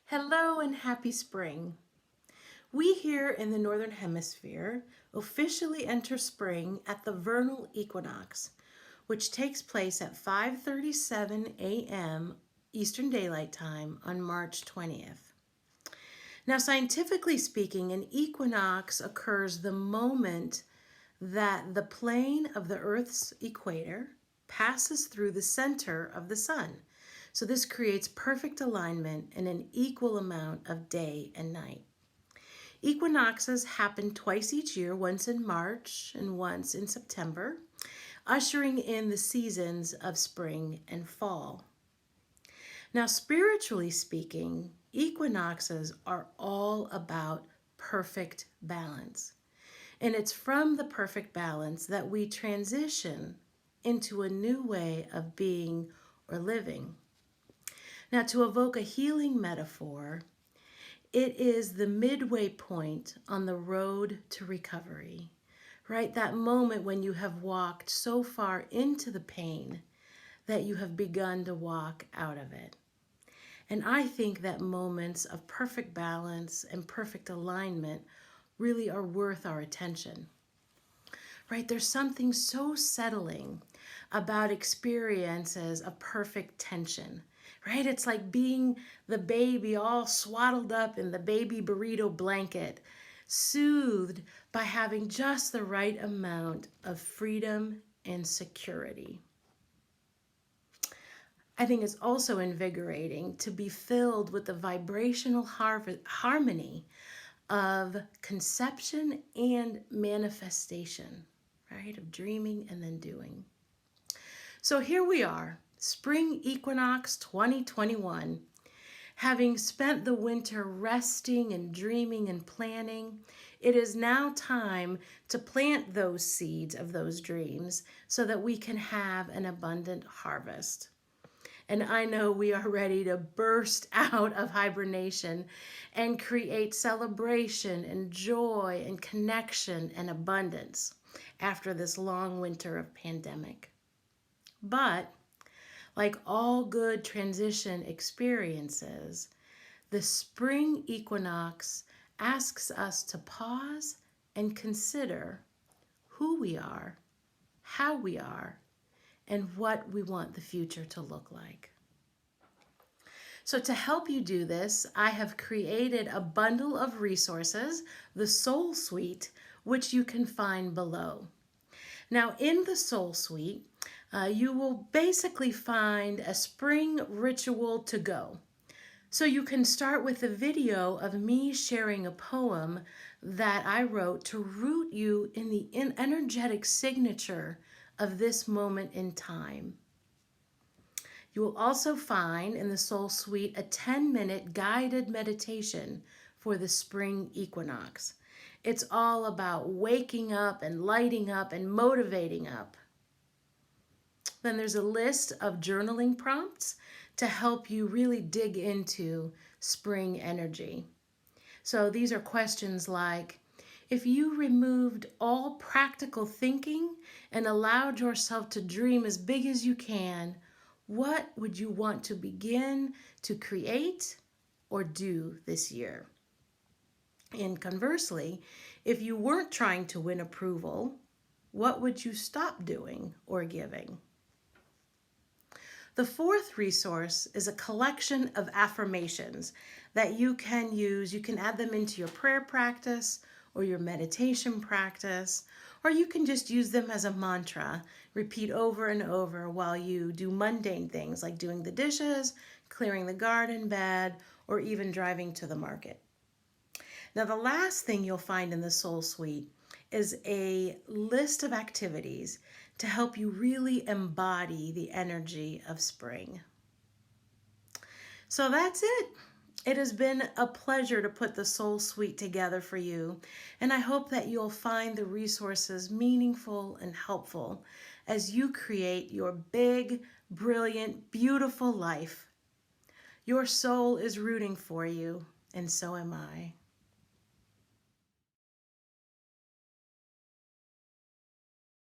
Hello and happy spring. We here in the Northern Hemisphere officially enter spring at the vernal equinox, which takes place at 5:37 a.m. Eastern Daylight Time on March 20th. Now, scientifically speaking, an equinox occurs the moment that the plane of the Earth's equator passes through the center of the sun. So this creates perfect alignment and an equal amount of day and night. Equinoxes happen twice each year, once in March and once in September, ushering in the seasons of spring and fall. Now, spiritually speaking, equinoxes are all about perfect balance. And it's from the perfect balance that we transition into a new way of being or living. Now, to evoke a healing metaphor, it is the midway point on the road to recovery, right? That moment when you have walked so far into the pain that you have begun to walk out of it. And I think that moments of perfect balance and perfect alignment really are worth our attention, right? There's something so settling about experiences of perfect tension, right? It's like being the baby all swaddled up in the baby burrito blanket, soothed by having just the right amount of freedom and security. I think it's also invigorating to be filled with the vibrational harmony of conception and manifestation, right? Of dreaming and then doing. So here we are, Spring Equinox 2021. Having spent the winter resting and dreaming and planning, it is now time to plant those seeds of those dreams so that we can have an abundant harvest. And I know we are ready to burst out of hibernation and create celebration and joy and connection and abundance after this long winter of pandemic. But like all good transition experiences, the spring equinox asks us to pause and consider who we are, how we are, and what we want the future to look like. So to help you do this, I have created a bundle of resources, the Soul Suite, which you can find below. Now in the Soul Suite, you will basically find a spring ritual to go. So you can start with a video of me sharing a poem that I wrote to root you in the energetic signature of this moment in time. You will also find in the Soul Suite a 10-minute guided meditation for the spring equinox. It's all about waking up and lighting up and motivating up. Then there's a list of journaling prompts to help you really dig into spring energy. So these are questions like, if you removed all practical thinking and allowed yourself to dream as big as you can, what would you want to begin to create or do this year? And conversely, if you weren't trying to win approval, what would you stop doing or giving? The fourth resource is a collection of affirmations that you can use. You can add them into your prayer practice or your meditation practice, or you can just use them as a mantra, repeat over and over while you do mundane things like doing the dishes, clearing the garden bed, or even driving to the market. Now, the last thing you'll find in the Soul Suite is a list of activities to help you really embody the energy of spring. So that's it. It has been a pleasure to put the Soul Suite together for you, and I hope that you'll find the resources meaningful and helpful as you create your big, brilliant, beautiful life. Your soul is rooting for you, and so am I.